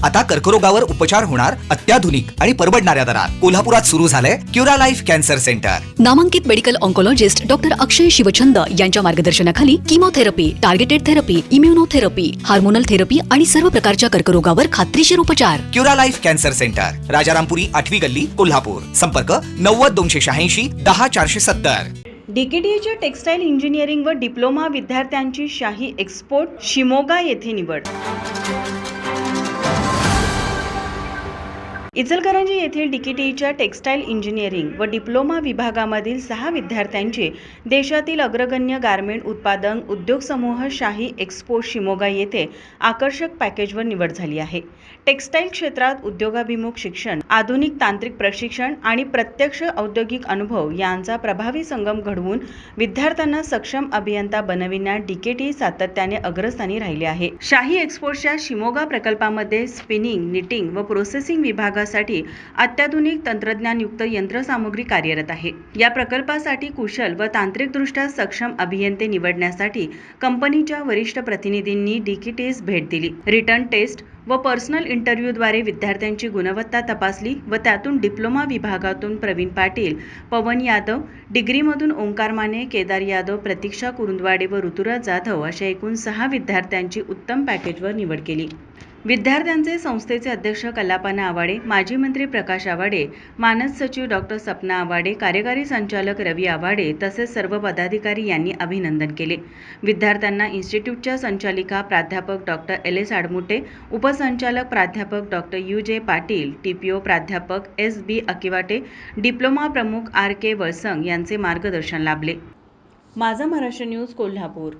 आता कर्करोगावर उपचार होणार अत्याधुनिक आणि परवडणाऱ्या दरात. कोल्हापुरात सुरू झालंय क्युरा लाईफ कॅन्सर सेंटर. नामांकित medical oncologist doctor Akshay Shivchand यांच्या मार्गदर्शनाखाली chemotherapy, targeted therapy, immunotherapy, hormonal therapy आणि सर्व प्रकारच्या कर्करोगावर खात्रीशीर उपचार. Cura life cancer centre, Rajarampuri 8वी गल्ली, कोल्हापूर. संपर्क 90 286 10 470. डीकेटीच्या टेक्सटाईल इंजिनिअरिंग व डिप्लोमा विद्यार्थ्यांची शाही एक्सपोर्ट शिमोगा येथे निवड. इचलकरंजी येथील डीकेटीच्या टेक्सटाईल इंजिनिअरिंग व डिप्लोमा विभागामधील 6 विद्यार्थ्यांची देशातील अग्रगण्य गारमेंट उत्पादन उद्योग समूह शाही एक्सपोर्ट शिमोगा येथे आकर्षक पॅकेजवर निवड झाली आहे. टेक्सटाईल क्षेत्रात उद्योगाभिमुख शिक्षण, आधुनिक तांत्रिक प्रशिक्षण आणि प्रत्यक्ष औद्योगिक अनुभव यांचा प्रभावी संगम घडवून विद्यार्थ्यांना सक्षम अभियंता बनविण्यात डीकेटी सातत्याने अग्रस्थानी राहिले आहे. शाही एक्सपोर्टच्या शिमोगा प्रकल्पामध्ये स्पिनिंग, निटिंग व प्रोसेसिंग विभागासाठी अत्याधुनिक तंत्रज्ञानयुक्त यंत्रसामुग्री कार्यरत आहे. या प्रकल्पासाठी कुशल व तांत्रिकदृष्ट्या सक्षम अभियंते निवडण्यासाठी कंपनीच्या वरिष्ठ प्रतिनिधींनी डीकेटीस भेट दिली. रिटर्न टेस्ट व पर्सनल इंटरव्ह्यूद्वारे विद्यार्थ्यांची गुणवत्ता तपासली व त्यातून डिप्लोमा विभागातून प्रवीण पाटील, पवन यादव, डिग्रीमधून ओंकार माने, केदार यादव, प्रतीक्षा कुरुंदवाडे व ऋतुराज जाधव अशा एकूण 6 विद्यार्थ्यांची उत्तम पॅकेजवर निवड केली. विद्यार्थ्यांचे संस्थेचे अध्यक्ष कल्लापना आवाडे, माजी मंत्री प्रकाश आवाडे, मानद सचिव डॉक्टर सपना आवाडे, कार्यकारी संचालक रवी आवाडे तसेच सर्व पदाधिकारी यांनी अभिनंदन केले. विद्यार्थ्यांना इन्स्टिट्यूटच्या संचालिका प्राध्यापक डॉक्टर LS आडमुटे, उपसंचालक प्राध्यापक डॉक्टर UJ पाटील, TPO प्राध्यापक SB अकिवाटे, डिप्लोमा प्रमुख RK वळसंग यांचे मार्गदर्शन लाभले. माझा महाराष्ट्र न्यूज, कोल्हापूर.